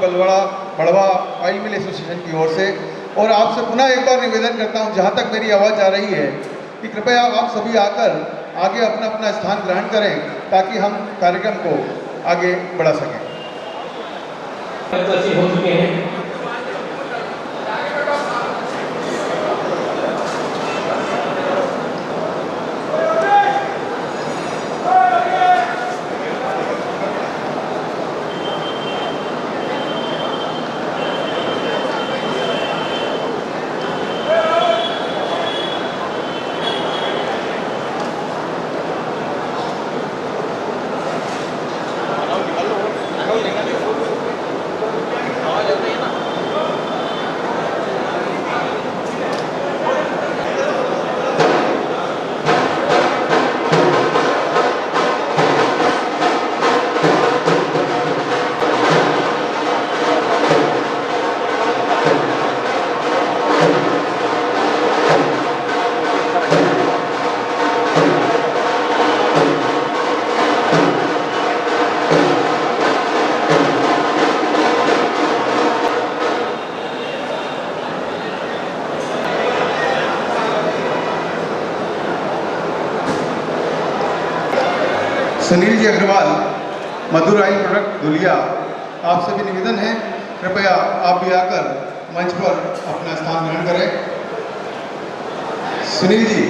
बलवाड़ा बड़वा oil mill association की ओर से। और आपसे पुनः एक बार निवेदन करता हूं, जहां तक मेरी आवाज़ जा रही है, कि कृपया आप सभी आकर आगे अपना अपना स्थान ग्रहण करें ताकि हम कार्यक्रम को आगे बढ़ा सकें। हो चुके हैं। सुनील जी अग्रवाल, मधुर ऑयल प्रोडक्ट धुलिया, आपसे भी निवेदन है कृपया आप भी आकर मंच पर अपना स्थान ग्रहण करें। सुनील जी।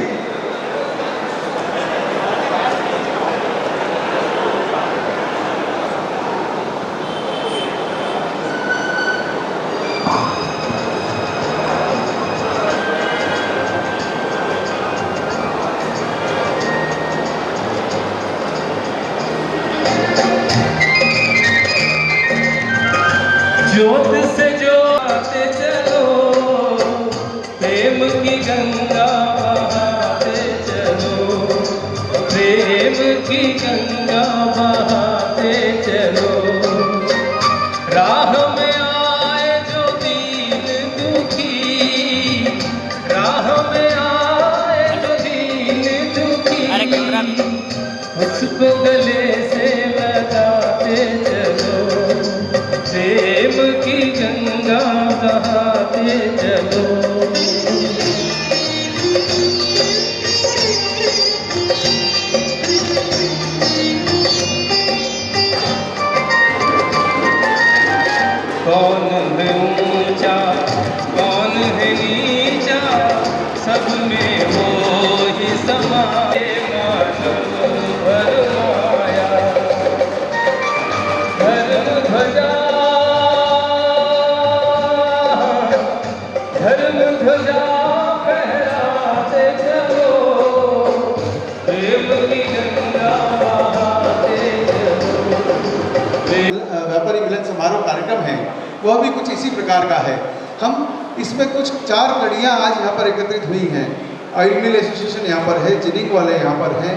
ज्योत से जोते चलो, प्रेम की गंगा बहाते चलो, प्रेम की गंगा बहाते चलो। राह में आए जो दीन दुखी, राह में आए जो दीन दुखी, उसको गले से लगाते चलो, प्रेम की गंगा बहाते चलो। कौन है ऊंचा कौन है नीचा, सब में वो ही समाए। मानव भरमाया धर्म ध्वजा, धर्म ध्वजा फहराते चलो, प्रेम की गंगा बहाते चलो। व्यापारी मिलन समारोह कार्यक्रम है, वह भी कुछ इसी प्रकार का है। हम इसमें कुछ 4 कड़ियाँ आज यहाँ पर एकत्रित हुई हैं। ऑयल मिल एसोसिएशन यहाँ पर है, जिनिंग वाले यहाँ पर हैं,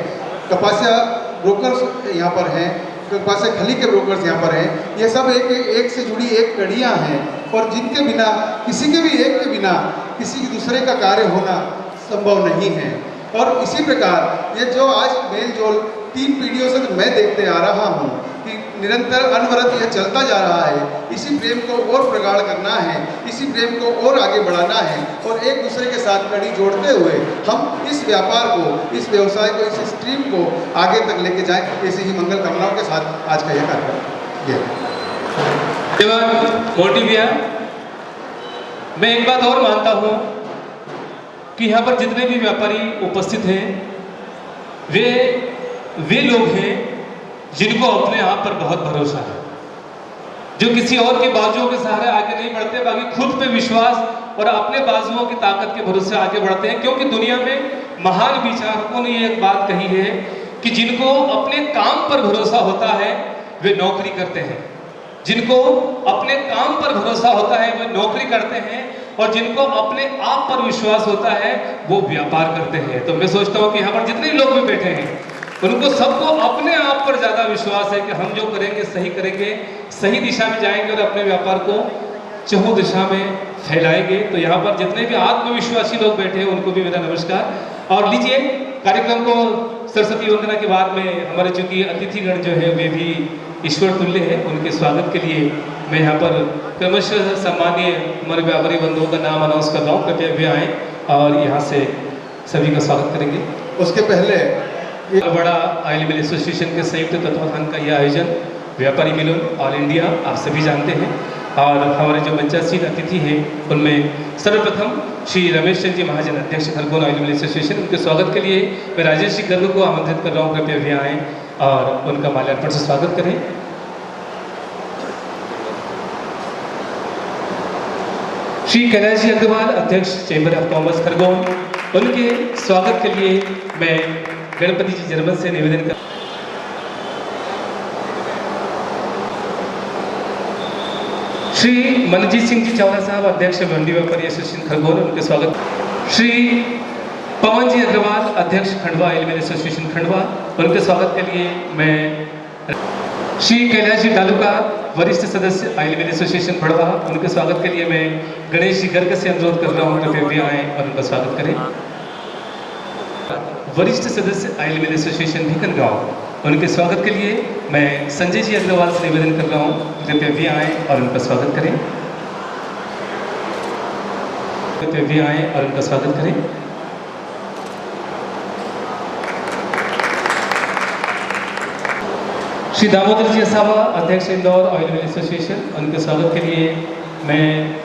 कपासिया ब्रोकर्स यहाँ पर हैं, कपासिया खली के ब्रोकर्स यहाँ पर हैं। ये सब एक से जुड़ी एक कड़ियाँ हैं और जिनके बिना, किसी के भी एक के बिना किसी दूसरे का कार्य होना संभव नहीं है। और इसी प्रकार ये जो आज मेल जोल 3 पीढ़ियों से मैं देखते आ रहा हूँ कि निरंतर अनवरत यह चलता जा रहा है। इसी प्रेम को और प्रगाढ़ करना है, इसी प्रेम को और आगे बढ़ाना है और एक दूसरे के साथ कड़ी जोड़ते हुए हम इस व्यापार को, इस व्यवसाय को, इस स्ट्रीम को आगे तक लेके जाएं। ऐसी ही मंगल कामनाओं के साथ आज का यह कार्यक्रम। धन्यवाद मोटी भैया। मैं एक बात और मानता हूँ कि यहाँ पर जितने भी व्यापारी उपस्थित हैं वे लोग हैं जिनको अपने आप पर बहुत भरोसा है, जो किसी और के बाजुओं के सहारे आगे नहीं बढ़ते, बाकी खुद पे विश्वास और अपने बाजुओं की ताकत के भरोसे आगे बढ़ते हैं। क्योंकि दुनिया में महान विचारकों ने एक बात कही है कि जिनको अपने काम पर भरोसा होता है वे नौकरी करते हैं, जिनको अपने काम पर भरोसा होता है वे नौकरी करते हैं, और जिनको अपने आप पर विश्वास होता है वो व्यापार करते हैं। तो मैं सोचता हूँ कि यहाँ पर जितने लोग भी बैठे हैं उनको सबको अपने आप पर ज़्यादा विश्वास है कि हम जो करेंगे सही करेंगे, सही दिशा में जाएंगे और अपने व्यापार को चहुं दिशा में फैलाएंगे। तो यहाँ पर जितने भी आत्मविश्वासी लोग बैठे हैं उनको भी मेरा नमस्कार। और लीजिए कार्यक्रम को सरस्वती वंदना के बाद में हमारे चूंकि अतिथिगण जो है वे भी ईश्वर तुल्य है, उनके स्वागत के लिए मैं यहाँ पर क्रमशः सम्मानीय हमारे व्यापारी बंधुओं का नाम अनाउंस कर रहा हूँ, कृपया भी आएँ और यहाँ से सभी का स्वागत करेंगे। उसके पहले बड़ा ऑयल मिल एसोसिएशन के संयुक्त तत्वाधान का यह आयोजन व्यापारी मिलन ऑल इंडिया आप सभी जानते हैं, और हमारे जो मंचासीन अतिथि हैं उनमें सर्वप्रथम श्री रमेश चंद्र जी महाजन, अध्यक्ष खरगोन ऑयल मिल एसोसिएशन, उनके स्वागत के लिए मैं राजेश जी गर्ग को आमंत्रित कर रहा हूँ, कृपया भी आएँ और उनका माल्यार्पण से स्वागत करें। श्री कैलाश जी अग्रवाल, अध्यक्ष चैम्बर ऑफ कॉमर्स खरगोन, उनके स्वागत के लिए मैं गणपति जी जर्मन से निवेदन कर श्री मनजीत सिंह जी चावला साहब, अध्यक्ष मंडी व्यापारी एसोसिएशन खरगोन, उनके स्वागत। श्री पवन जी अग्रवाल, अध्यक्ष Khandwa oil mill association Khandwa, उनके स्वागत के लिए मैं श्री कैलाश जी डालुका, वरिष्ठ सदस्य ऑयल मिल एसोसिएशन बढ़वा, उनके स्वागत के लिए मैं गणेश जी गर्ग से अनुरोध कर रहा हूँ, कृपया भी आएँ और उनका स्वागत करें। वरिष्ठ सदस्य ऑयल मिल एसोसिएशन भिकनगांव, उनके स्वागत के लिए मैं संजय जी अग्रवाल से निवेदन कर रहा हूँ, कृपया भी आएँ और उनका स्वागत करें। कृपया भी आएँ और उनका स्वागत करें। श्री दामोदर जी असावा, अध्यक्ष इंदौर ऑयल मिल एसोसिएशन, उनके स्वागत के लिए मैं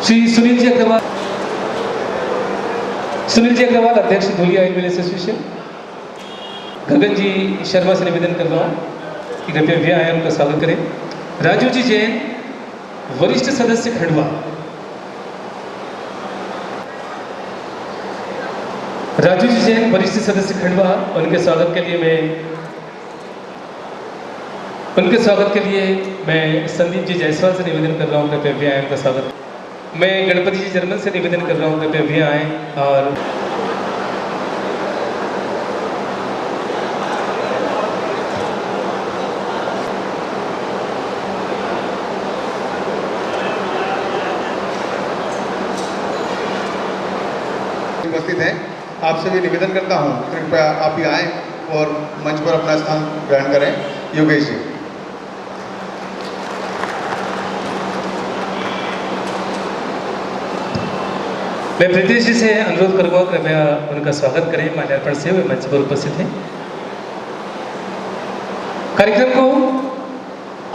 श्री सुनील जी अग्रवाल, अध्यक्ष धुलिया ऑयल मिल एसोसिएशन, गगन जी शर्मा से निवेदन कर रहा हूँ कि कृपया भी आए, उनका स्वागत करें। राजू जी जैन, वरिष्ठ सदस्य खंडवा, राजू जी जैन वरिष्ठ सदस्य खंडवा, उनके स्वागत के लिए मैं संदीप जी जायसवाल से निवेदन कर रहा हूँ, कृपया भी आए, उनका स्वागत। मैं गणपति जी जर्मन से निवेदन कर रहा हूँ, कृपया भी आए और उपस्थित हैं, आपसे भी निवेदन करता हूँ कृपया आप भी आएँ और मंच पर अपना स्थान ग्रहण करें। योगेश जी। मैं प्रीतेश जी से अनुरोध करूँगा, कृपया उनका स्वागत करें माल्यार्पण से, वे मंच पर उपस्थित हैं। कार्यक्रम को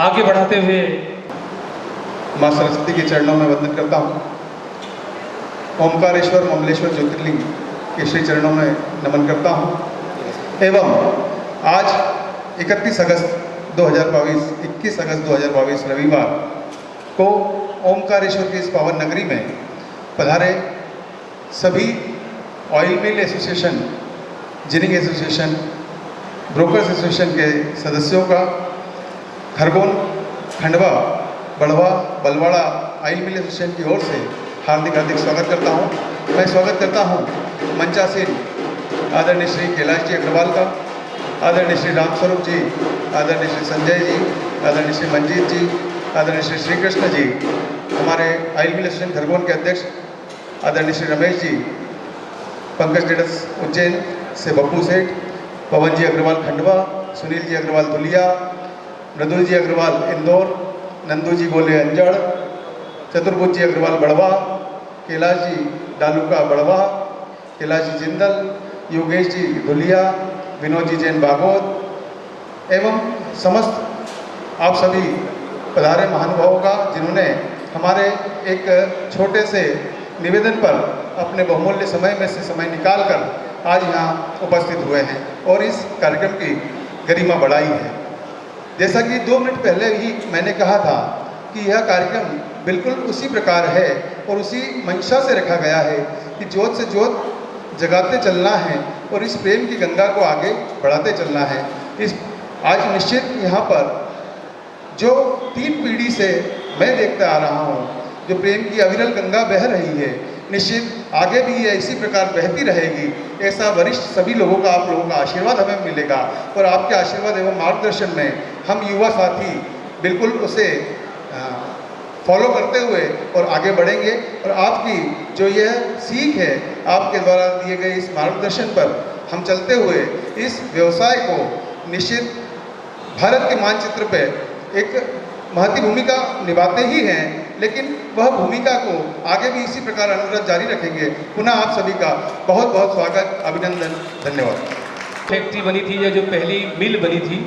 आगे बढ़ाते हुए माँ सरस्वती के चरणों में वंदन करता हूँ। ओमकारेश्वर ममलेश्वर ज्योतिर्लिंग के श्री चरणों में नमन करता हूँ। एवं आज 21 अगस्त 2022 रविवार को ओमकारेश्वर की इस पावन नगरी में पधारे सभी oil mill association, ginning association, brokers association के सदस्यों का खरगोन, खंडवा, बढ़वा, बलवाड़ा ऑयल मिल एसोसिएशन की ओर से हार्दिक स्वागत करता हूँ। मैं स्वागत करता हूँ मंचासीन आदरणीय श्री कैलाश जी अग्रवाल का, आदरणीय श्री रामस्वरूप जी, आदरणीय श्री संजय जी, आदरणीय श्री मंजीत जी, आदरणीय श्री श्रीकृष्ण जी, हमारे ऑयल मिल एसोसिएशन खरगोन के अध्यक्ष आदरणीय श्री रमेश जी, पंकज डेडस उज्जैन से बप्पू सेठ, पवन जी अग्रवाल खंडवा, सुनील जी अग्रवाल धुलिया, मृदुल जी अग्रवाल इंदौर, नंदू जी गोले अंजड़, चतुर्भुज जी अग्रवाल बढ़वा, कैलाश जी डालुका बढ़वा, कैलाश जी जिंदल, योगेश जी धुलिया, विनोद जी जैन बागोद एवं समस्त आप सभी पधारे महानुभावों का, जिन्होंने हमारे एक छोटे से निवेदन पर अपने बहुमूल्य समय में से समय निकालकर आज यहाँ उपस्थित हुए हैं और इस कार्यक्रम की गरिमा बढ़ाई है। जैसा कि 2 मिनट पहले ही मैंने कहा था कि यह कार्यक्रम बिल्कुल उसी प्रकार है और उसी मंशा से रखा गया है कि जोत से जोत जगाते चलना है और इस प्रेम की गंगा को आगे बढ़ाते चलना है। इस आज निश्चित यहाँ पर जो 3 पीढ़ी से मैं देखता आ रहा हूँ, जो प्रेम की अविरल गंगा बह रही है, निश्चित आगे भी ये इसी प्रकार बहती रहेगी। ऐसा वरिष्ठ सभी लोगों का, आप लोगों का आशीर्वाद हमें मिलेगा और आपके आशीर्वाद एवं मार्गदर्शन में हम युवा साथी बिल्कुल उसे फॉलो करते हुए और आगे बढ़ेंगे और आपकी जो यह सीख है, आपके द्वारा दिए गए इस मार्गदर्शन पर हम चलते हुए इस व्यवसाय को निश्चित भारत के मानचित्र पे एक महती भूमिका निभाते ही हैं, लेकिन वह भूमिका को आगे भी इसी प्रकार अनुरत जारी रखेंगे। पुनः आप सभी का बहुत बहुत स्वागत, अभिनंदन, धन्यवाद। फैक्ट्री बनी थी या जो पहली मिल बनी थी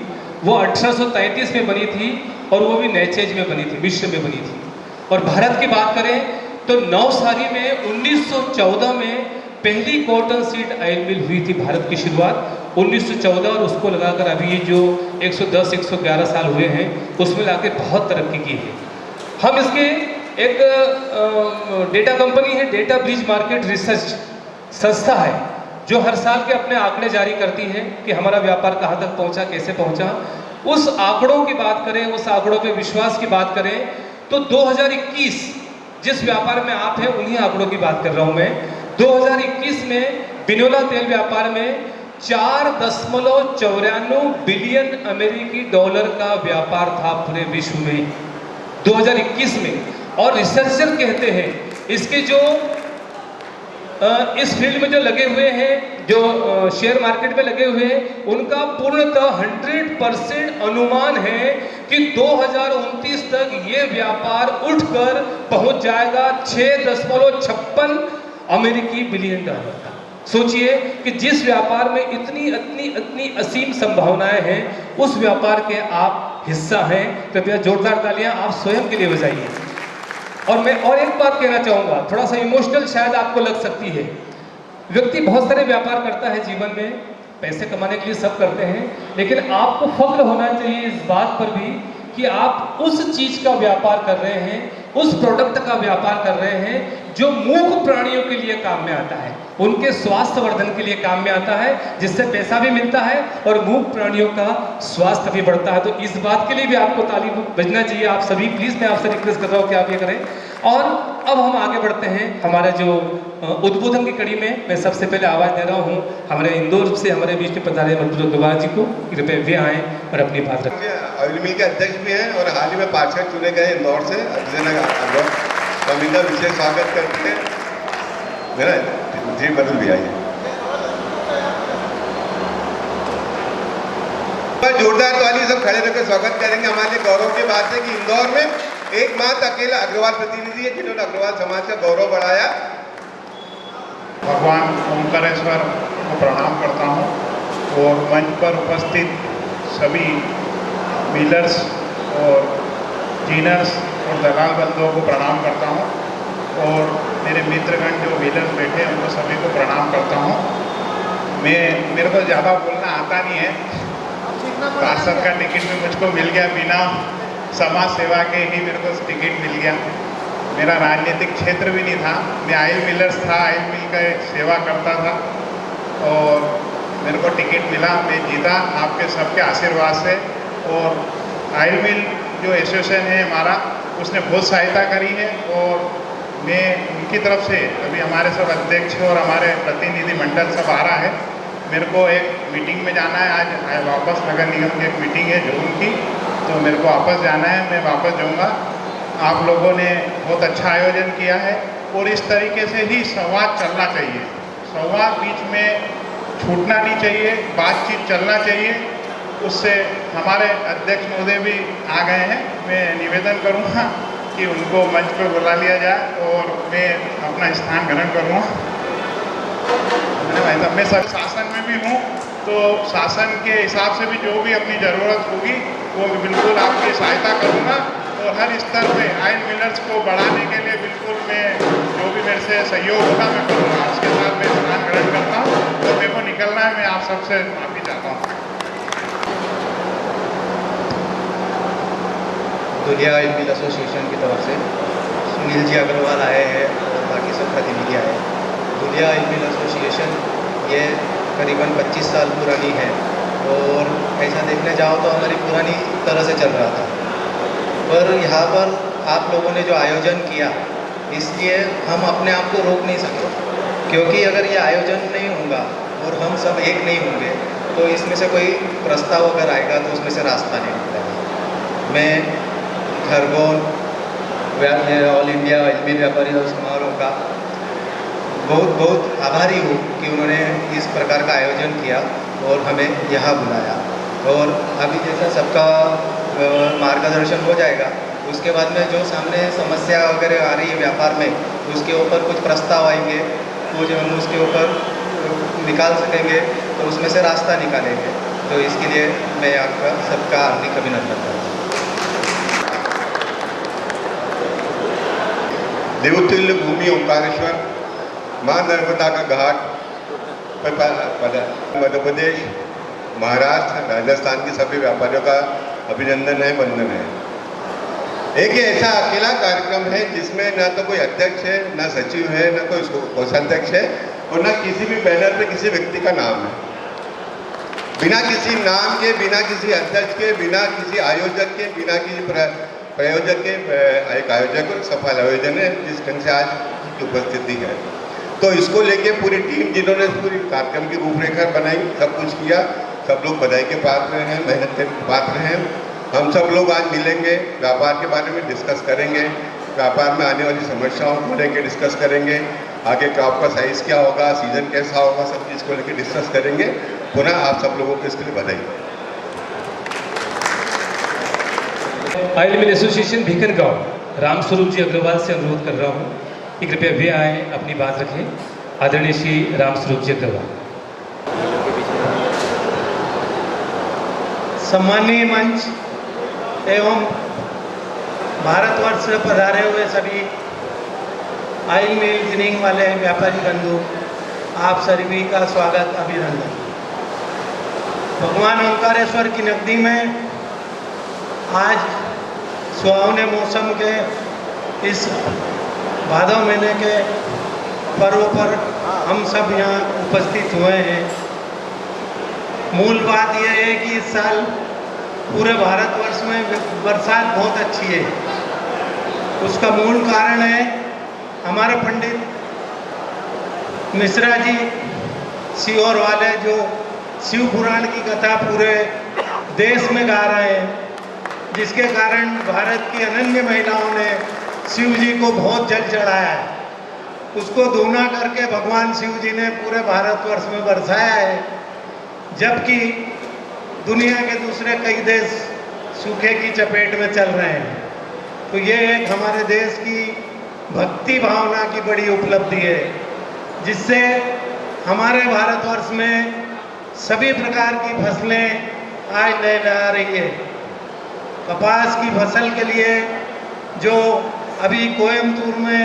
वो 1833 में बनी थी और वो भी नैचेज में बनी थी, मिस्र में बनी थी। और भारत की बात करें तो नवसारी में 1914 में पहली कॉटन सीड ऑयल मिल हुई थी। भारत की शुरुआत 1914 और उसको लगाकर अभी ये जो 110-111 साल हुए हैं उसमें लाके बहुत तरक्की की है। हम इसके एक डेटा कंपनी है, डेटा ब्रिज मार्केट रिसर्च संस्था है जो हर साल के अपने आंकड़े जारी करती है कि हमारा व्यापार कहाँ तक पहुँचा, कैसे पहुँचा। उस आंकड़ों की बात करें, उस आंकड़ों पे विश्वास की बात करें तो 2021 जिस व्यापार में आप हैं उन्हीं आंकड़ों की बात कर रहा हूँ मैं। 2021 में बिनोला तेल व्यापार में 4.94 बिलियन अमेरिकी डॉलर का व्यापार था पूरे विश्व में 2021 में। और रिसर्चर कहते हैं इसके जो इस फील्ड में जो लगे हुए हैं, जो शेयर मार्केट में लगे हुए हैं, उनका पूर्णतः 100% अनुमान है कि 2029 तक ये व्यापार उठकर पहुंच जाएगा 6.56 अमेरिकी बिलियन डॉलर का। सोचिए कि जिस व्यापार में इतनी असीम संभावनाएं हैं उस व्यापार के आप हिस्सा हैं। कृपया जोरदार तालियां आप स्वयं के लिए बजाइए। और मैं और एक बात कहना चाहूँगा, थोड़ा सा इमोशनल शायद आपको लग सकती है। व्यक्ति बहुत सारे व्यापार करता है जीवन में, पैसे कमाने के लिए सब करते हैं, लेकिन आपको फख्र होना चाहिए इस बात पर भी कि आप उस चीज का व्यापार कर रहे हैं, उस प्रोडक्ट का व्यापार कर रहे हैं जो मूक प्राणियों के लिए काम में आता है, उनके स्वास्थ्य वर्धन के लिए काम में आता है, जिससे पैसा भी मिलता है और मूक प्राणियों का स्वास्थ्य भी बढ़ता है। तो इस बात के लिए भी आपको ताली बजना चाहिए। आप सभी प्लीज, मैं आपसे रिक्वेस्ट कर रहा हूँ कि आप ये करें। और अब हम आगे बढ़ते हैं हमारे जो उद्बोधन की कड़ी में। मैं सबसे पहले आवाज दे रहा हूँ हमारे इंदौर से हमारे बीच में पधारे मंत्री अग्रवाल जी को, कृपया वे आए और अपनी बात रखें। ऑयल मिल के अध्यक्ष भी हैं और हाल ही में पार्षद चुने गए इंदौर से, तो हम इनका विशेष स्वागत करते हैं। मेरा जी बदल भी आइए, जोरदार ताली सब खड़े रहकर स्वागत करेंगे। हमारे लिए गौरव की बात है कि इंदौर में एकमात्र अकेला अग्रवाल प्रतिनिधि है जिन्होंने अग्रवाल समाज का गौरव बढ़ाया। भगवान ओंकारेश्वर को प्रणाम करता हूँ और मंच पर उपस्थित सभी मिलर्स और जीनर्स और दलाल बंधुओं को प्रणाम करता हूँ और मेरे मित्रगण जो मिलर्स बैठे हैं उनको सभी को प्रणाम करता हूँ। मेरे को ज़्यादा बोलना आता नहीं है, पार्षद का टिकट भी मुझको मिल गया, बिना समाज सेवा के ही मेरे को टिकट मिल गया। मेरा राजनीतिक क्षेत्र भी नहीं था, मैं ऑयल मिलर्स था, ऑयल मिल का सेवा करता था और मेरे को टिकट मिला, मैं जीता आपके सबके आशीर्वाद से। और ऑयल मिल जो एसोसिएशन है हमारा, उसने बहुत सहायता करी है और मैं उनकी तरफ से, अभी हमारे सब अध्यक्ष और हमारे प्रतिनिधि मंडल सब आ रहा है, मेरे को एक मीटिंग में जाना है। आज वापस नगर निगम की एक मीटिंग है जून की, तो मेरे को वापस जाना है, मैं वापस जाऊंगा। आप लोगों ने बहुत अच्छा आयोजन किया है और इस तरीके से ही संवाद चलना चाहिए, संवाद बीच में छूटना नहीं चाहिए, बातचीत चलना चाहिए। उससे हमारे अध्यक्ष महोदय भी आ गए हैं, मैं निवेदन करूंगा कि उनको मंच पर बुला लिया जाए और मैं अपना स्थान ग्रहण करूंगा। मैं सब शासन में भी हूँ, तो शासन के हिसाब से भी जो भी अपनी ज़रूरत होगी वो मैं बिल्कुल आपकी सहायता करूँगा और हर स्तर पे ऑयल मिलर्स को बढ़ाने के लिए बिल्कुल मैं जो भी मेरे से सहयोग होगा मैं करूँगा। उसके साथ मैं स्थान ग्रहण करता हूँ और मेरे को निकलना है, मैं आप सबसे माफ़ी चाहता हूँ। दुलिया ऑयल मिल एसोसिएशन की तरफ से सुनील जी अग्रवाल आए हैं और बाकी सब प्रतिनिधि आए हैं। दुलिया ऑयल मिल एसोसिएशन ये करीबन 25 साल पुरानी है और ऐसा देखने जाओ तो हमारी पुरानी तरह से चल रहा था, पर यहाँ पर आप लोगों ने जो आयोजन किया इसलिए हम अपने आप को रोक नहीं सकते, क्योंकि अगर ये आयोजन नहीं होगा और हम सब एक नहीं होंगे तो इसमें से कोई प्रस्ताव अगर आएगा तो उसमें से रास्ता नहीं निकलेगा। मैं खरगोन ऑल इंडिया ऑयल मिल व्यापारी समारोह का बहुत आभारी हूँ कि उन्होंने इस प्रकार का आयोजन किया और हमें यहाँ बुलाया। और अभी जैसा सबका मार्गदर्शन हो जाएगा, उसके बाद में जो सामने समस्या वगैरह आ रही है व्यापार में, उसके ऊपर कुछ प्रस्ताव आएंगे, वो जो हम उसके ऊपर निकाल सकेंगे, तो उसमें से रास्ता निकालेंगे। तो इसके लिए मैं आपका सबका हार्दिक अभिनंदन करता हूँ। देवतुल्य भूमि ओंकारेश्वर, माँ नर्मदा का घाट, मध्य प्रदेश, महाराष्ट्र, राजस्थान के सभी व्यापारियों का अभिनंदन है, वंदन है। एक ये ऐसा अकेला कार्यक्रम है जिसमें ना तो कोई अध्यक्ष है, ना सचिव है, ना कोई कोषाध्यक्ष है, और ना किसी भी बैनर पे किसी व्यक्ति का नाम है। बिना किसी नाम के, बिना किसी अध्यक्ष के, बिना किसी आयोजक के, बिना किसी प्रायोजक के एक आयोजक और सफल आयोजन है जिस ढंग से आज की उपस्थिति है। तो इसको लेके पूरी टीम जिन्होंने पूरी कार्यक्रम की रूपरेखा बनाई, सब कुछ किया, सब लोग बधाई के पात्र हैं, मेहनत के पात्र हैं। हम सब लोग आज मिलेंगे, व्यापार के बारे में डिस्कस करेंगे, व्यापार में आने वाली समस्याओं को लेकर डिस्कस करेंगे, आगे क्रॉप का साइज़ क्या होगा, सीजन कैसा होगा, सब चीज़ को लेकर डिस्कस करेंगे। पुनः आप सब लोगों को इसके लिए बधाई। Oil mill association Bhikangaon, Ramswaroop ji Agrawal से अनुरोध कर रहा हूँ कि कृपया वे आए, अपनी बात रखें। आदरणीय श्री रामस्वरूप जी अग्रवाल। सम्मानीय मंच एवं भारतवर्ष से पधारे हुए सभी ऑयल मिल जिनिंग वाले व्यापारी बंधु, आप सभी का स्वागत, अभिनंदन। भगवान ओंकारेश्वर की नगरी में आज सुहावने मौसम के इस भादव महीने के पर्व पर हम सब यहाँ उपस्थित हुए हैं। मूल बात यह है कि इस साल पूरे भारतवर्ष में बरसात बहुत अच्छी है। उसका मूल कारण है हमारे पंडित मिश्रा जी सीहोर वाले, जो शिव पुराण की कथा पूरे देश में गा रहे हैं, जिसके कारण भारत की अनन्य महिलाओं ने शिव जी को बहुत जल चढ़ाया है। उसको दूना करके भगवान शिव जी ने पूरे भारतवर्ष में बरसाया है, जबकि दुनिया के दूसरे कई देश सूखे की चपेट में चल रहे हैं। तो ये एक हमारे देश की भक्ति भावना की बड़ी उपलब्धि है, जिससे हमारे भारतवर्ष में सभी प्रकार की फसलें आज लहरा रही है। कपास की फसल के लिए जो अभी कोयम्बतूर में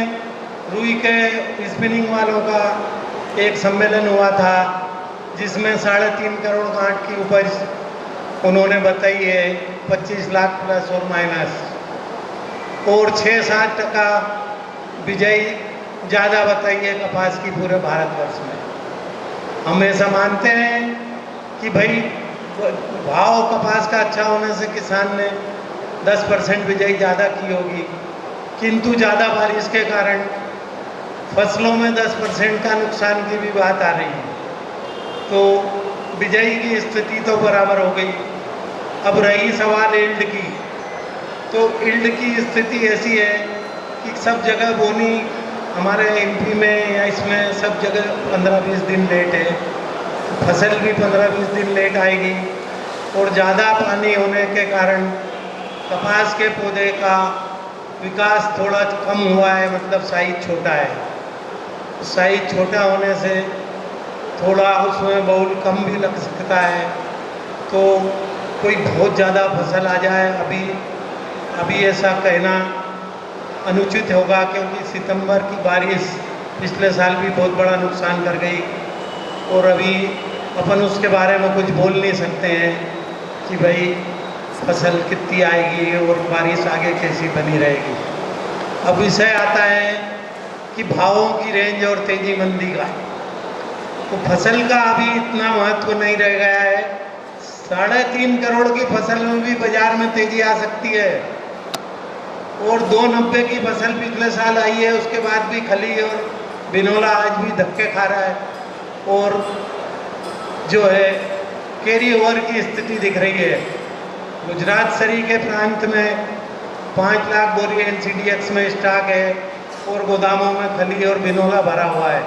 रुई के स्पिनिंग वालों का एक सम्मेलन हुआ था, जिसमें 3.5 करोड़ गांठ की उपज उन्होंने बताई है, 25 लाख प्लस और माइनस, और 6-7% बिजाई ज़्यादा बताई है कपास की पूरे भारतवर्ष में। हम ऐसा मानते हैं कि भाई भाव कपास का अच्छा होने से किसान ने 10% बिजाई ज़्यादा की होगी, किंतु ज़्यादा बारिश के कारण फसलों में 10% का नुकसान की भी बात आ रही है। तो बिजाई की स्थिति तो बराबर हो गई। अब रही सवाल ईल्ड की, तो ईल्ड की स्थिति ऐसी है कि सब जगह बोनी हमारे एमपी में या इसमें सब जगह 15-20 दिन लेट है, फसल भी 15-20 दिन लेट आएगी, और ज़्यादा पानी होने के कारण कपास के पौधे का विकास थोड़ा कम हुआ है, मतलब साइज छोटा है। साइज छोटा होने से थोड़ा उसमें बाउल कम भी लग सकता है, तो कोई बहुत ज़्यादा फसल आ जाए अभी ऐसा कहना अनुचित होगा, क्योंकि सितंबर की बारिश पिछले साल भी बहुत बड़ा नुकसान कर गई, और अभी अपन उसके बारे में कुछ बोल नहीं सकते हैं कि भाई फसल कितनी आएगी और बारिश आगे कैसी बनी रहेगी। अब विषय आता है कि भावों की रेंज और तेजी मंदी का। तो फसल का अभी इतना महत्व नहीं रह गया है। 3.5 करोड़ की फसल में भी बाजार में तेजी आ सकती है, और 290 की फसल पिछले साल आई है, उसके बाद भी खली और बिनोला आज भी धक्के खा रहा है, और जो है कैरी ओवर की स्थिति दिख रही है। गुजरात सरी के प्रांत में 5 लाख बोरी NCDX में स्टॉक है, और गोदामों में खली और बिनोला भरा हुआ है।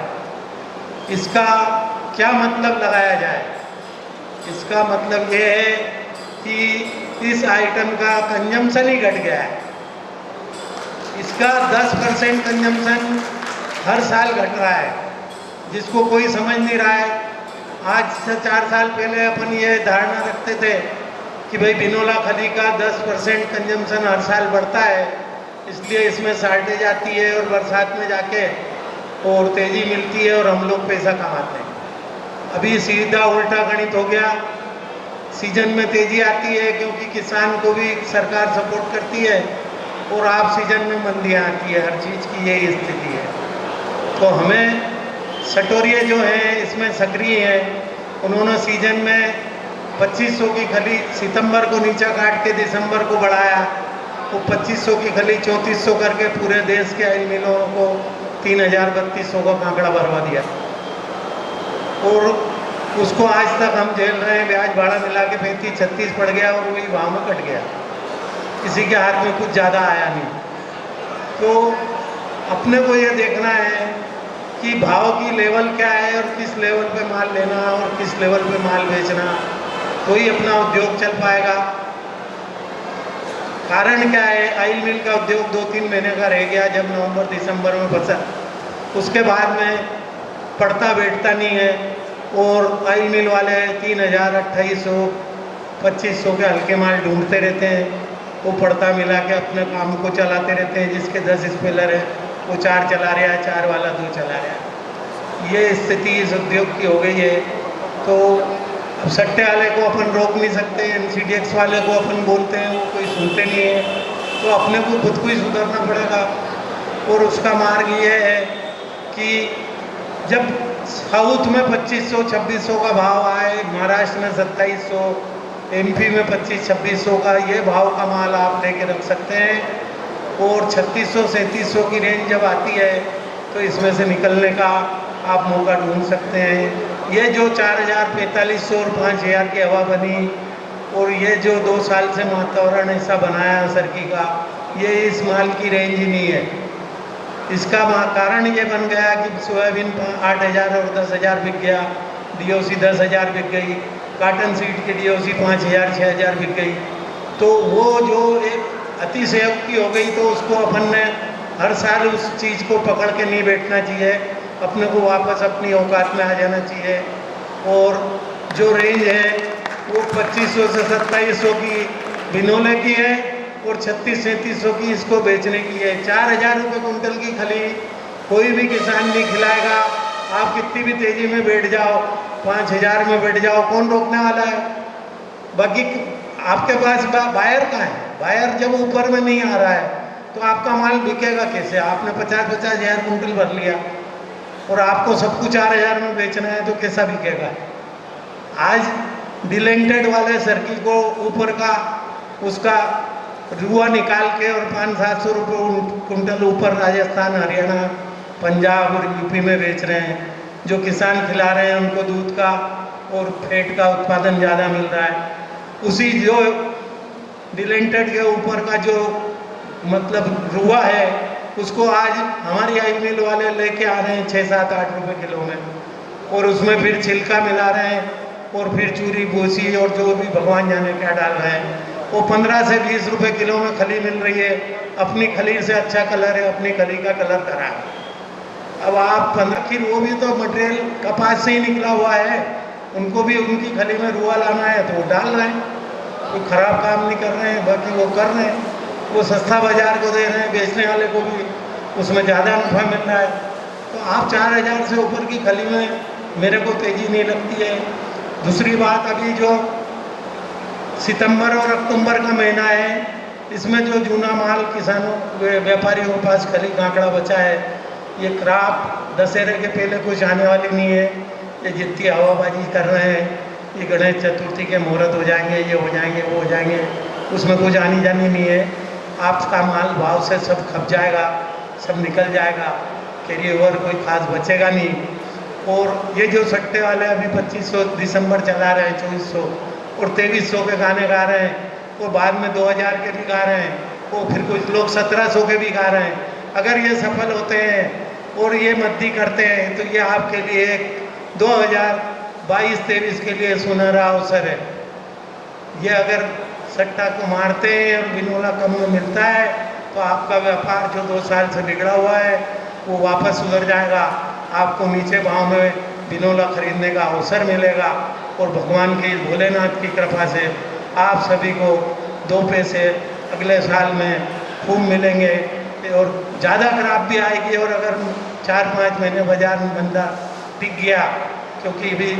इसका क्या मतलब लगाया जाए? इसका मतलब ये है कि इस आइटम का कंजम्पशन ही घट गया है। इसका 10% कंजम्पशन हर साल घट रहा है, जिसको कोई समझ नहीं रहा है। आज से 4 साल पहले अपन ये धारणा रखते थे कि भाई बिनोला खली का 10% कंजम्पशन हर साल बढ़ता है, इसलिए इसमें शार्टेज आती है और बरसात में जाके और तेज़ी मिलती है और हम लोग पैसा कमाते हैं। अभी सीधा उल्टा गणित हो गया। सीजन में तेज़ी आती है क्योंकि किसान को भी सरकार सपोर्ट करती है, और ऑफ सीजन में मंदियाँ आती है। हर चीज़ की यही स्थिति है। तो हमें सटोरिये जो हैं इसमें सक्रिय हैं। उन्होंने सीजन में 2500 की खली सितंबर को नीचा काट के दिसंबर को बढ़ाया, वो 2500 की खली 3400 करके पूरे देश के ऑयल मिलों को 3000-3200 का कांकड़ा भरवा दिया। और उसको आज तक हम झेल रहे हैं। ब्याज भाड़ा मिला के 35-36 पड़ गया और वही भाव में कट गया। किसी के हाथ में कुछ ज़्यादा आया नहीं। तो अपने को ये देखना है कि भाव की लेवल क्या है और किस लेवल पे माल लेना और किस लेवल पे माल बेचना, तो ही अपना उद्योग चल पाएगा। कारण क्या है, ऑयल मिल का उद्योग 2-3 महीने का रह गया जब नवंबर-दिसंबर में फंसा। उसके बाद में पड़ता बैठता नहीं है, और ऑयल मिल वाले 3000, 2800, 2500 के हल्के माल ढूंढते रहते हैं। वो पड़ता मिला के अपने काम को चलाते रहते हैं। जिसके 10 स्पेलर है वो 4 चला रहा है, 4 वाला 2 चला रहा है। ये स्थिति इस उद्योग की हो गई है। तो अब सट्टे वाले को अपन रोक नहीं सकते, NCDX वाले को अपन बोलते हैं, वो कोई सुनते नहीं है। तो अपने को खुद को ही सुधरना पड़ेगा। और उसका मार्ग ये है कि जब साउथ में 2500-2600 का भाव आए, महाराष्ट्र में 2700, MP में 2500-2600 का ये भाव का माल आप लेके रख सकते हैं। और 3600-3700 की रेंज जब आती है तो इसमें से निकलने का आप मौका ढूंढ सकते हैं। ये जो 4000, 4500 और 5000 की हवा बनी, और ये जो 2 साल से वातावरण ऐसा बनाया सरकी का, ये इस माल की रेंज ही नहीं है। इसका कारण ये बन गया कि सोयाबीन 8000 और 10000 बिक गया, DOC 10000 बिक गई, काटन सीड की DOC 5000, 6000 बिक गई। तो वो जो एक अतिशयोक्ति हो गई, तो उसको अपन ने हर साल उस चीज़ को पकड़ के नहीं बैठना चाहिए। अपने को वापस अपनी औकात में आ जाना चाहिए। और जो रेंज है वो 2500 से 2700 की बिनोले की है और 3600-3700 की इसको बेचने की है। 4000 रुपये कुंटल की खली कोई भी किसान नहीं खिलाएगा। आप कितनी भी तेज़ी में बैठ जाओ, 5000 में बैठ जाओ, कौन रोकने वाला है? बाकी आपके पास बायर कहाँ है? बायर जब ऊपर में नहीं आ रहा है तो आपका माल बिकेगा कैसे? आपने 50-50 हज़ार कुंटल भर लिया और आपको सब कुछ 4000 में बेचना है तो कैसा बिकेगा? आज डिलेंटेड वाले सर्की को ऊपर का उसका रुआ निकाल के और 500-700 रुपये कुंटल ऊपर राजस्थान, हरियाणा, पंजाब और UP में बेच रहे हैं। जो किसान खिला रहे हैं उनको दूध का और फैट का उत्पादन ज़्यादा मिल रहा है। उसी जो डिलेंटेड के ऊपर का जो मतलब रुआ है उसको आज हमारी ऑयल मिल वाले लेके आ रहे हैं 6-7-8 रुपये किलो में, और उसमें फिर छिलका मिला रहे हैं और फिर चूरी भूसी और जो भी भगवान जाने क्या डाल रहे हैं। वो 15 से 20 रुपये किलो में खली मिल रही है। अपनी खली से अच्छा कलर है, अपनी खली का कलर करा है। अब आप 15 की, वो भी तो मटेरियल कपास से ही निकला हुआ है, उनको भी उनकी खली में रुआ लाना है तो वो डाल रहे हैं। कोई ख़राब काम नहीं कर रहे हैं, बाकी वो कर रहे हैं। वो सस्ता बाजार को दे रहे हैं, बेचने वाले को भी उसमें ज़्यादा नफा मिल रहा है। तो आप 4000 से ऊपर की खली में मेरे को तेज़ी नहीं लगती है। दूसरी बात, अभी जो सितंबर और अक्टूबर का महीना है, इसमें जो जूना माल किसानों व्यापारियों के पास खली कांकड़ा बचा है, ये क्रॉप दशहरे के पहले कुछ आने वाली नहीं है। ये जितनी हवाबाजी कर रहे हैं, ये गणेश चतुर्थी के मुहूर्त हो जाएंगे, ये हो जाएंगे, वो हो जाएंगे, उसमें कुछ आनी जानी नहीं है। आपका माल भाव से सब खप जाएगा, सब निकल जाएगा, कैरी ओवर कोई खास बचेगा नहीं। और ये जो सट्टे वाले अभी 2500 दिसंबर चला रहे हैं, 2400 और 2300 के गाने गा रहे हैं, वो बाद में 2000 के भी गा रहे हैं, वो फिर कुछ लोग 1700 के भी गा रहे हैं। अगर ये सफल होते हैं और ये मद्दी करते हैं तो ये आपके लिए 2022-23 के लिए सुनहरा अवसर है। ये अगर सट्टा को मारते हैं और बिनोला कम में मिलता है तो आपका व्यापार जो 2 साल से बिगड़ा हुआ है वो वापस सुधर जाएगा, आपको नीचे भाव में बिनोला खरीदने का अवसर मिलेगा और भगवान की भोलेनाथ की कृपा से आप सभी को 2 पैसे अगले साल में खूब मिलेंगे और ज़्यादा खराब भी आएगी। और अगर 4-5 महीने बाजार में बंदा टिक गया, क्योंकि भी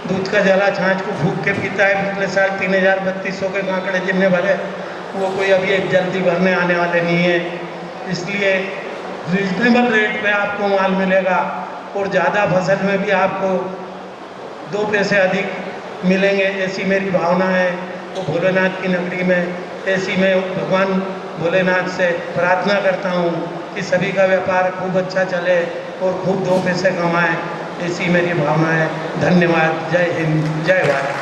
दूध का जला छाछ को फूक के पीता है, पिछले साल 3,000-3,200 के कांकड़े जिनने भरे वो कोई अभी एक जल्दी भरने आने वाले नहीं है, इसलिए रिजनेबल रेट पे आपको माल मिलेगा और ज़्यादा फसल में भी आपको 2 पैसे अधिक मिलेंगे, ऐसी मेरी भावना है। तो भोलेनाथ की नगरी में ऐसी मैं भगवान भोलेनाथ से प्रार्थना करता हूँ कि सभी का व्यापार खूब अच्छा चले और खूब 2 पैसे कमाएं, ऐसी मेरी भावना है। धन्यवाद। जय हिंद, जय भारत।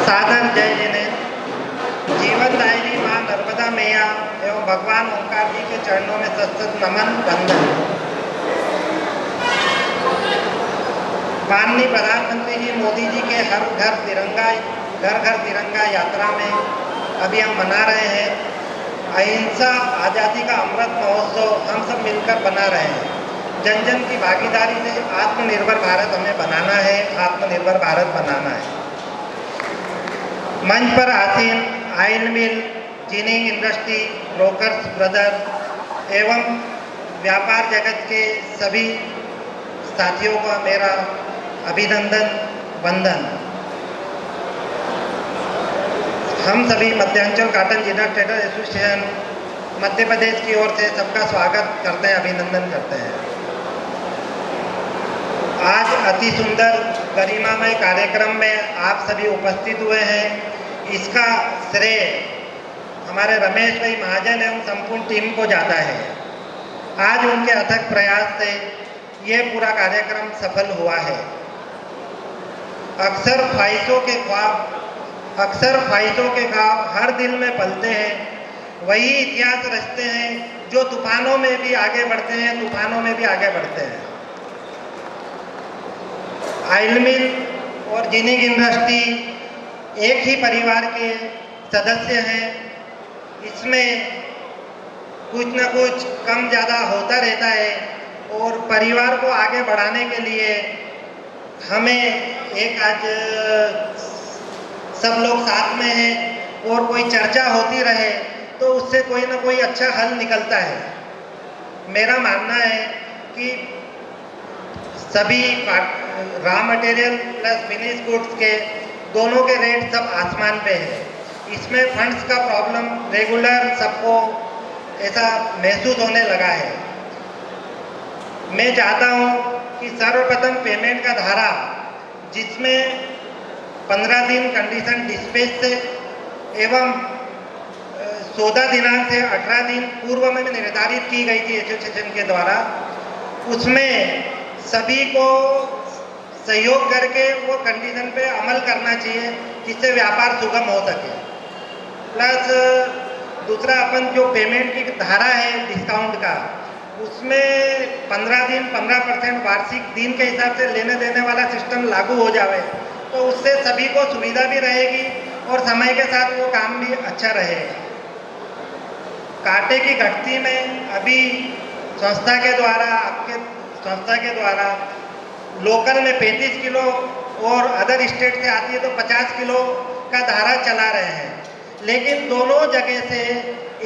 सादर जय जिनेन्द्र। जीवनदायिनी माँ नर्मदा मैया एवं भगवान ओंकार जी के चरणों में सतसत नमन वंदन। माननीय प्रधानमंत्री जी मोदी जी के घर घर तिरंगा यात्रा में अभी हम मना रहे हैं अहिंसा आज़ादी का अमृत महोत्सव, हम सब मिलकर बना रहे हैं। जन जन की भागीदारी से आत्मनिर्भर भारत हमें बनाना है, आत्मनिर्भर भारत बनाना है। मंच पर आसीन ऑयल मिल, जिनिंग इंडस्ट्री, ब्रोकर्स ब्रदर्स एवं व्यापार जगत के सभी साथियों का मेरा अभिनंदन वंदन। हम सभी Madhyanchal cotton ginner trader association Madhya Pradesh की ओर से सबका स्वागत करते हैं, अभिनंदन करते हैं। आज अति सुंदर गरिमामय कार्यक्रम में आप सभी उपस्थित हुए हैं, इसका श्रेय हमारे रमेश भाई महाजन एवं संपूर्ण टीम को जाता है। आज उनके अथक प्रयास से ये पूरा कार्यक्रम सफल हुआ है। अक्सर ख्वाहिशों के ख्वाब हर दिल में पलते हैं, वही इतिहास रचते हैं जो तूफानों में भी आगे बढ़ते हैं, तूफानों में भी आगे बढ़ते हैं। ऑयल मिल और जिनिंग इंडस्ट्री एक ही परिवार के सदस्य हैं, इसमें कुछ न कुछ कम ज़्यादा होता रहता है और परिवार को आगे बढ़ाने के लिए हमें एक आज सब लोग साथ में हैं और कोई चर्चा होती रहे तो उससे कोई ना कोई अच्छा हल निकलता है। मेरा मानना है कि सभी raw material plus finish goods के दोनों के रेट सब आसमान पे है, इसमें फंड्स का प्रॉब्लम रेगुलर सबको ऐसा महसूस होने लगा है। मैं चाहता हूँ कि सर्वप्रथम पेमेंट का धारा जिसमें 15 दिन कंडीशन डिस्पैच से एवं 14 दिनांक से 18 दिन पूर्व में निर्धारित की गई थी एसोसिएशन के द्वारा, उसमें सभी को सहयोग करके वो कंडीशन पे अमल करना चाहिए जिससे व्यापार सुगम हो सके। प्लस दूसरा अपन जो पेमेंट की धारा है डिस्काउंट का, उसमें 15 दिन 15% वार्षिक दिन के हिसाब से लेने देने वाला सिस्टम लागू हो जाए तो उससे सभी को सुविधा भी रहेगी और समय के साथ वो काम भी अच्छा रहेगा। कांटे की घटती में अभी संस्था के द्वारा आपके संस्था के द्वारा लोकल में 35 किलो और अदर स्टेट से आती है तो 50 किलो का धारा चला रहे हैं, लेकिन दोनों जगह से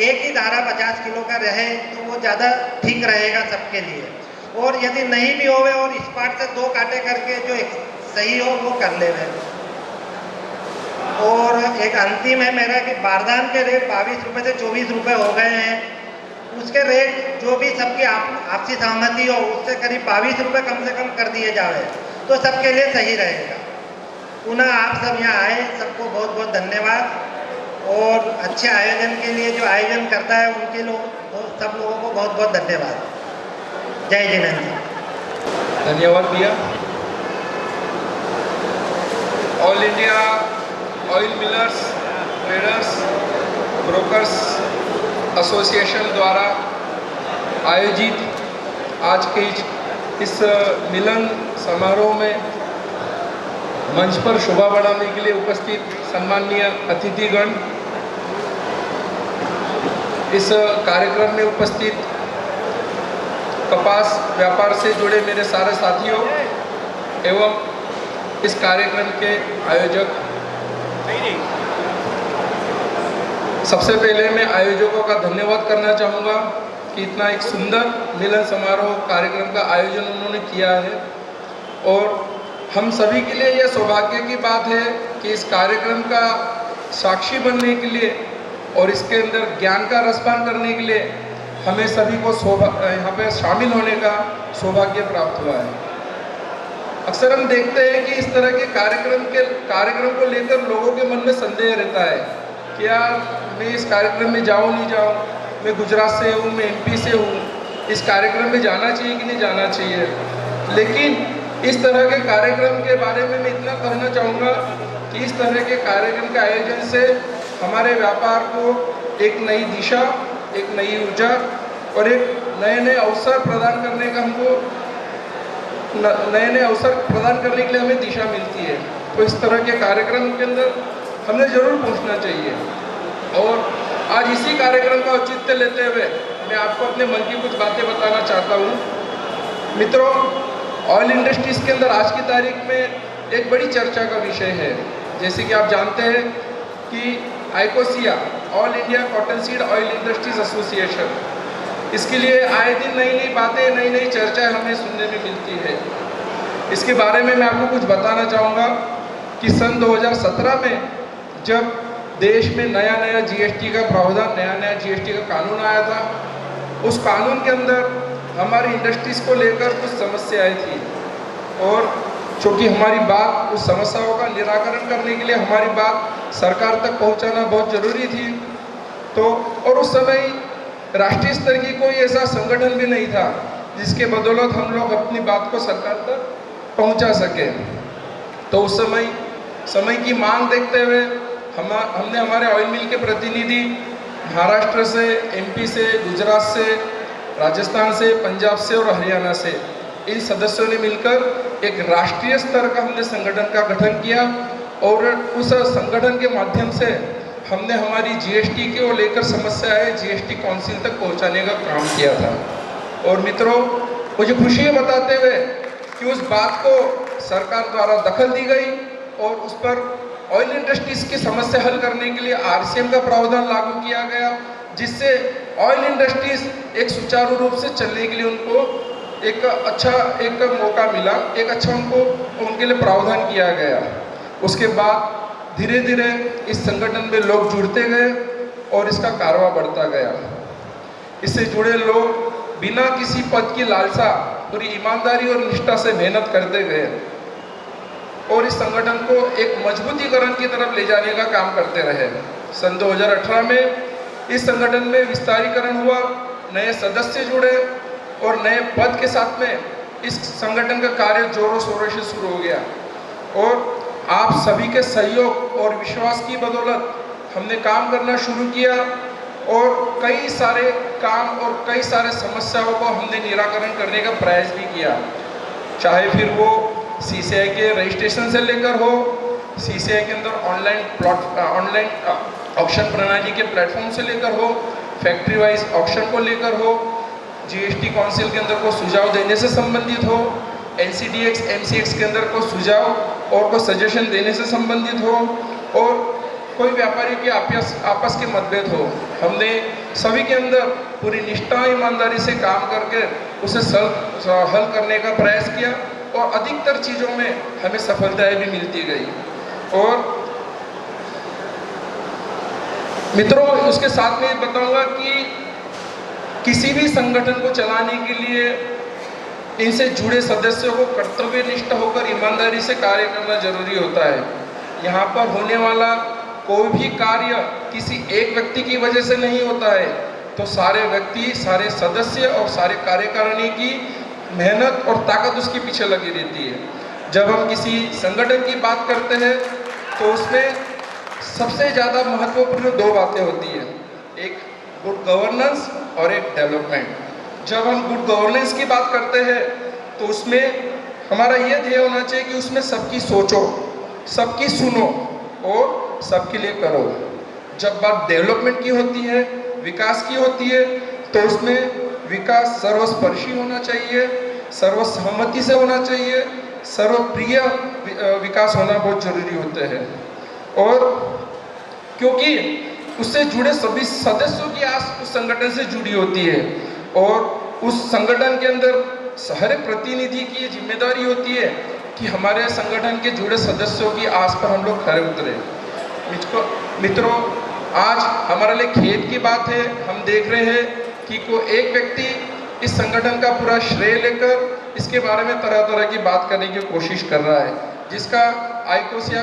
एक ही धारा 50 किलो का रहे तो वो ज़्यादा ठीक रहेगा सबके लिए। और यदि नहीं भी होवे और स्पॉट से 2 कांटे करके जो सही हो वो कर ले रहे। और एक अंतिम है मेरा कि बारदान के रेट 22 रुपये से 24 रुपये हो गए हैं, उसके रेट जो भी सबकी आपसी सहमति हो उससे करीब 22 रुपये कम से कम कर दिए जाए तो सबके लिए सही रहेगा। पुनः आप सब यहाँ आए, सबको बहुत बहुत धन्यवाद और अच्छे आयोजन के लिए जो आयोजन करता है उनके सब लोगों को बहुत बहुत धन्यवाद। जय जिनेन्द्र। धन्यवाद भैया। All India oil millers, traders, brokers association द्वारा आयोजित आज के इस मिलन समारोह में मंच पर शोभा बढ़ाने के लिए उपस्थित सम्माननीय अतिथिगण, इस कार्यक्रम में उपस्थित कपास व्यापार से जुड़े मेरे सारे साथियों एवं इस कार्यक्रम के आयोजक, सबसे पहले मैं आयोजकों का धन्यवाद करना चाहूँगा कि इतना एक सुंदर मिलन समारोह कार्यक्रम का आयोजन उन्होंने किया है। और हम सभी के लिए यह सौभाग्य की बात है कि इस कार्यक्रम का साक्षी बनने के लिए और इसके अंदर ज्ञान का रसपान करने के लिए हमें सभी को यहाँ पे शामिल होने का सौभाग्य प्राप्त हुआ है। अक्सर हम देखते हैं कि इस तरह के कार्यक्रम को लेकर लोगों के मन में संदेह रहता है कि यार मैं इस कार्यक्रम में जाऊँ नहीं जाऊँ, मैं गुजरात से हूँ, मैं एमपी से हूँ, इस कार्यक्रम में जाना चाहिए कि नहीं जाना चाहिए। लेकिन इस तरह के कार्यक्रम के बारे में मैं इतना कहना चाहूँगा कि इस तरह के कार्यक्रम के आयोजन से हमारे व्यापार को एक नई दिशा, एक नई ऊर्जा और एक नए नए अवसर प्रदान करने का के लिए हमें दिशा मिलती है। तो इस तरह के कार्यक्रम के अंदर हमें ज़रूर पहुंचना चाहिए। और आज इसी कार्यक्रम का औचित्य लेते हुए मैं आपको अपने मन की कुछ बातें बताना चाहता हूँ। मित्रों, ऑयल इंडस्ट्रीज़ के अंदर आज की तारीख में एक बड़ी चर्चा का विषय है। जैसे कि आप जानते हैं कि ICOSIA, all India cotton seed oil industries association, इसके लिए आए दिन नई नई बातें, नई नई चर्चाएं हमें सुनने में मिलती है। इसके बारे में मैं आपको कुछ बताना चाहूँगा कि सन 2017 में जब देश में नया नया जीएसटी का प्रावधान, नया नया जीएसटी का कानून आया था, उस कानून के अंदर हमारी इंडस्ट्रीज़ को लेकर कुछ समस्याएं थी। और चूँकि हमारी बात, उस समस्याओं का निराकरण करने के लिए हमारी बात सरकार तक पहुंचाना बहुत ज़रूरी थी। तो और उस समय राष्ट्रीय स्तर की कोई ऐसा संगठन भी नहीं था जिसके बदौलत हम लोग अपनी बात को सरकार तक पहुंचा सके। तो उस समय की मांग देखते हुए हमने हमारे ऑयल मिल के प्रतिनिधि महाराष्ट्र से, एमपी से, गुजरात से, राजस्थान से, पंजाब से और हरियाणा से, इन सदस्यों ने मिलकर एक राष्ट्रीय स्तर का हमने संगठन का गठन किया। और उस संगठन के माध्यम से हमने हमारी जीएसटी को लेकर समस्याएं जीएसटी काउंसिल तक पहुंचाने का काम किया था। और मित्रों, मुझे खुशी है बताते हुए कि उस बात को सरकार द्वारा दखल दी गई और उस पर ऑयल इंडस्ट्रीज़ की समस्या हल करने के लिए आरसीएम का प्रावधान लागू किया गया, जिससे ऑयल इंडस्ट्रीज़ एक सुचारू रूप से चलने के लिए उनको एक अच्छा मौका मिला, एक अच्छा उनके लिए प्रावधान किया गया। उसके बाद धीरे धीरे इस संगठन में लोग जुड़ते गए और इसका कारवा बढ़ता गया। इससे जुड़े लोग बिना किसी पद की लालसा, पूरी ईमानदारी और निष्ठा से मेहनत करते गए और इस संगठन को एक मजबूतीकरण की तरफ ले जाने का काम करते रहे। सन 2018 में इस संगठन में विस्तारीकरण हुआ, नए सदस्य जुड़े और नए पद के साथ में इस संगठन का कार्य जोरों शोरों से शुरू हो गया। और आप सभी के सहयोग और विश्वास की बदौलत हमने काम करना शुरू किया और कई सारे काम और कई सारे समस्याओं को हमने निराकरण करने का प्रयास भी किया। चाहे फिर वो सीसीआई के रजिस्ट्रेशन से लेकर हो, सीसीआई के अंदर ऑनलाइन ऑक्शन प्रणाली के प्लेटफॉर्म से लेकर हो, फैक्ट्री वाइज ऑक्शन को लेकर हो, जीएसटी काउंसिल के अंदर को सुझाव देने से संबंधित हो, एनसीडीएक्स एमसीएक्स के अंदर को सुझाव और को सजेशन देने से संबंधित हो, और कोई व्यापारी के आपस के मतभेद हो, हमने सभी के अंदर पूरी निष्ठा ईमानदारी से काम करके उसे हल करने का प्रयास किया और अधिकतर चीज़ों में हमें सफलताएं भी मिलती गई। और मित्रों, उसके साथ में बताऊंगा कि किसी भी संगठन को चलाने के लिए इनसे जुड़े सदस्यों को कर्तव्यनिष्ठ होकर ईमानदारी से कार्य करना जरूरी होता है। यहाँ पर होने वाला कोई भी कार्य किसी एक व्यक्ति की वजह से नहीं होता है, तो सारे व्यक्ति, सारे सदस्य और सारे कार्यकारिणी की मेहनत और ताकत उसके पीछे लगी रहती है। जब हम किसी संगठन की बात करते हैं तो उसमें सबसे ज़्यादा महत्वपूर्ण दो बातें होती हैं। एक गुड गवर्नेंस और एक डेवलपमेंट। जब हम गुड गवर्नेंस की बात करते हैं तो उसमें हमारा ये ध्येय होना चाहिए कि उसमें सबकी सोचो, सबकी सुनो और सबके लिए करो। जब बात डेवलपमेंट की होती है, विकास की होती है, तो उसमें विकास सर्वस्पर्शी होना चाहिए, सर्वसहमति से होना चाहिए, सर्वप्रिय विकास होना बहुत जरूरी होते हैं। और क्योंकि उससे जुड़े सभी सदस्यों की आस उस संगठन से जुड़ी होती है और उस संगठन के अंदर हर एक प्रतिनिधि की ये जिम्मेदारी होती है कि हमारे संगठन के जुड़े सदस्यों की आस पर हम लोग खरे उतरे। मित्रों, आज हमारे लिए खेत की बात है। हम देख रहे हैं कि कोई एक व्यक्ति इस संगठन का पूरा श्रेय लेकर इसके बारे में तरह तरह की बात करने की कोशिश कर रहा है, जिसका आइकोसिया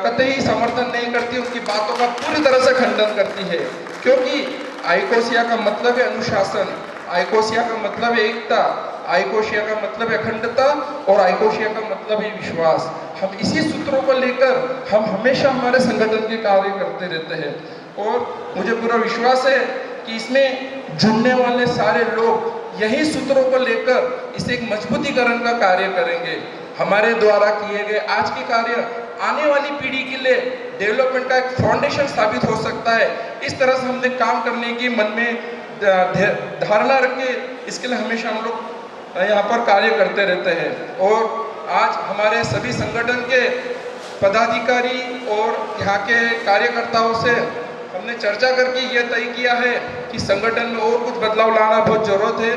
कतई समर्थन नहीं करती, उनकी बातों का पूरी तरह से खंडन करती है। क्योंकि आइकोसिया का मतलब है अनुशासन, आइकोसिया का मतलब है एकता, आइकोसिया का मतलब है अखंडता और आइकोसिया का मतलब है विश्वास। हम इसी सूत्रों को लेकर हम हमेशा हमारे संगठन के कार्य करते रहते हैं और मुझे पूरा विश्वास है कि इसमें जुड़ने वाले सारे लोग यही सूत्रों को लेकर इसे एक मजबूतीकरण का कार्य करेंगे। हमारे द्वारा किए गए आज के कार्य आने वाली पीढ़ी के लिए डेवलपमेंट का एक फाउंडेशन साबित हो सकता है। इस तरह से हमने काम करने की मन में धारणा रखे, इसके लिए हमेशा हम लोग यहाँ पर कार्य करते रहते हैं। और आज हमारे सभी संगठन के पदाधिकारी और यहाँ के कार्यकर्ताओं से हमने चर्चा करके ये तय किया है कि संगठन में और कुछ बदलाव लाना बहुत ज़रूरत है,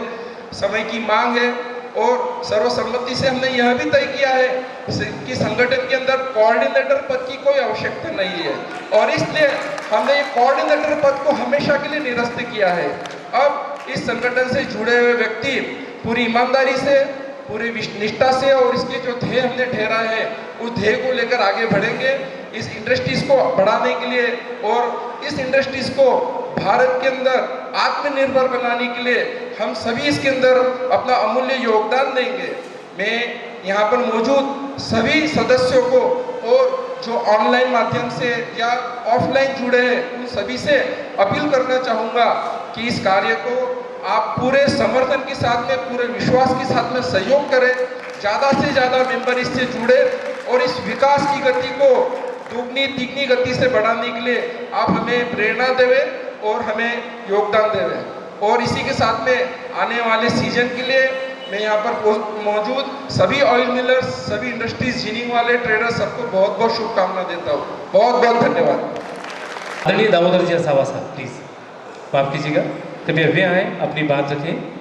समय की मांग है। और सर्वसम्मति से हमने यह भी तय किया है कि संगठन के अंदर कोऑर्डिनेटर पद की कोई आवश्यकता नहीं है और इसलिए हमने ये कोऑर्डिनेटर पद को हमेशा के लिए निरस्त किया है। अब इस संगठन से जुड़े हुए व्यक्ति पूरी ईमानदारी से, पूरी निष्ठा से और इसके जो ध्येय हमने ठहरा है उस ध्येय को लेकर आगे बढ़ेंगे, इस इंडस्ट्रीज को बढ़ाने के लिए और इस इंडस्ट्रीज को भारत के अंदर आत्मनिर्भर बनाने के लिए हम सभी इसके अंदर अपना अमूल्य योगदान देंगे। मैं यहाँ पर मौजूद सभी सदस्यों को और जो ऑनलाइन माध्यम से या ऑफलाइन जुड़े हैं उन सभी से अपील करना चाहूँगा कि इस कार्य को आप पूरे समर्थन के साथ में, पूरे विश्वास के साथ में सहयोग करें, ज़्यादा से ज़्यादा मेंबर इससे जुड़े और इस विकास की गति को दुगनी तिगनी गति से बढ़ाने के लिए आप हमें प्रेरणा देवें और हमें योगदान देवें। और इसी के साथ में आने वाले सीजन के लिए मैं यहाँ पर मौजूद सभी ऑयल मिलर्स, सभी इंडस्ट्रीज, जिनिंग वाले ट्रेडर्स सबको बहुत बहुत शुभकामना देता हूँ। बहुत बहुत धन्यवाद। आदरणीय दामोदर जी असावा साहब, प्लीज माफ कीजिएगा, कृपया वे आए, अपनी बात रखें।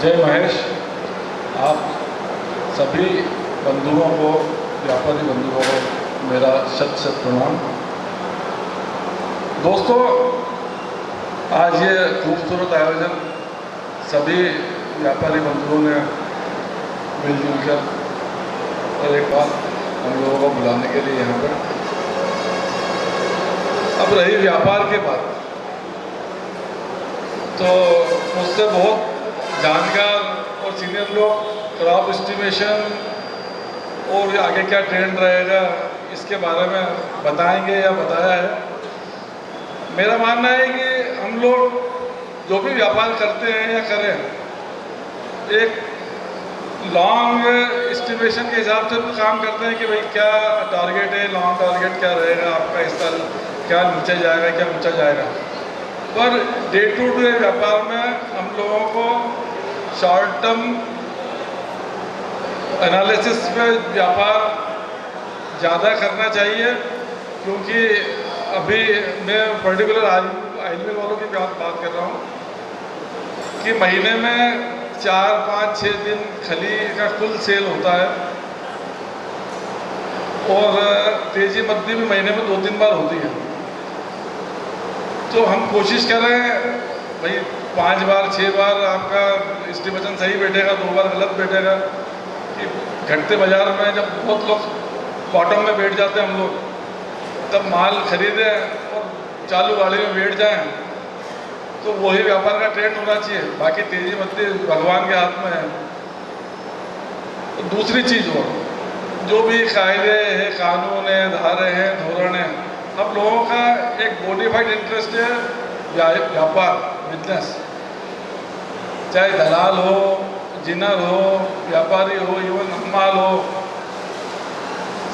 जय महेश, आप सभी बंधुओं को, व्यापारी बंधुओं को मेरा शत शत प्रणाम। दोस्तों, आज ये खूबसूरत आयोजन सभी व्यापारी बंधुओं ने मिलजुल कर और एक बार हम लोगों को बुलाने के लिए यहाँ पर। अब रही व्यापार की बात, तो मुझसे बहुत जानकार और सीनियर लोग क्रॉप एस्टिमेशन और आगे क्या ट्रेंड रहेगा इसके बारे में बताएंगे या बताया है। मेरा मानना है कि हम लोग जो भी व्यापार करते हैं या करें, एक लॉन्ग एस्टिमेशन के हिसाब से भी काम करते हैं कि भाई क्या टारगेट है, लॉन्ग टारगेट क्या रहेगा आपका, इस साल क्या नीचे जाएगा, क्या ऊंचा जाएगा। पर डे टू डे व्यापार में हम लोगों को शॉर्ट टर्म एनालिसिस पे व्यापार ज़्यादा करना चाहिए, क्योंकि अभी मैं पर्टिकुलर ऑयल मिल वालों की बात कर रहा हूँ कि महीने में 4, 5, 6 दिन खली का कुल सेल होता है और तेजी मंदी भी महीने में 2-3 बार होती है। तो हम कोशिश कर रहे हैं भाई 5 बार 6 बार आपका एस्टिमेशन सही बैठेगा, 2 बार गलत बैठेगा। कि घटते बाजार में जब बहुत लोग बॉटम में बैठ जाते हैं हम लोग, तब माल खरीदें और चालू गाड़ी में बैठ जाएं, तो वही व्यापार का ट्रेंड होना चाहिए, बाकी तेजी मत्ती भगवान के हाथ में है। तो दूसरी चीज़ हो, जो भी कायदे हैं, कानून है, धारे हैं, धोरण है, हम लोगों का एक बोनीफाइड इंटरेस्ट है व्यापार, बिजनेस, चाहे दलाल हो, जिनर हो, व्यापारी हो, इवन हमाल हो,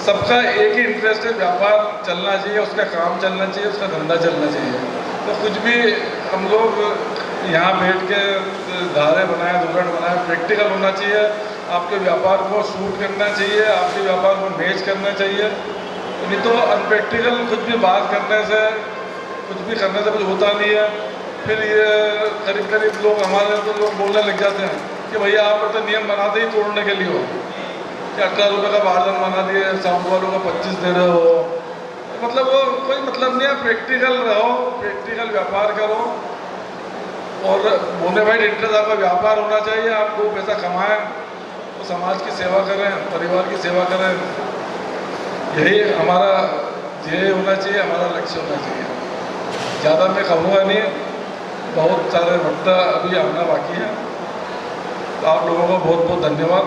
सबका एक ही इंटरेस्ट है, व्यापार चलना चाहिए, उसका काम चलना चाहिए, उसका धंधा चलना चाहिए। तो कुछ भी हम लोग यहाँ बैठ के धारे बनाए, धोरण बनाए, प्रैक्टिकल होना चाहिए, आपके व्यापार को शूट करना चाहिए, आपके व्यापार को मैच करना चाहिए। नहीं तो अनप्रैक्टिकल कुछ भी बात करने से, कुछ भी करने से कुछ होता नहीं है। फिर ये करीब करीब लोग हमारे तो लोग बोलने लग जाते हैं कि भैया आप तो नियम बनाते ही तोड़ने के लिए हो, कि 18 रुपये का बारदान बना दिए, साउंड वालों का 25 दे रहे हो, मतलब वो कोई मतलब नहीं है। प्रैक्टिकल रहो, प्रैक्टिकल व्यापार करो, और बोनेफाइड इंटरेस्ट आपका व्यापार होना चाहिए। आप दो पैसा कमाएं तो समाज की सेवा करें, परिवार की सेवा करें, यही हमारा ध्येय होना चाहिए, हमारा लक्ष्य होना चाहिए। ज़्यादा मैं कहूँगा नहीं, बहुत सारे वक्ता अभी आना बाकी है। तो आप लोगों का बहुत बहुत धन्यवाद।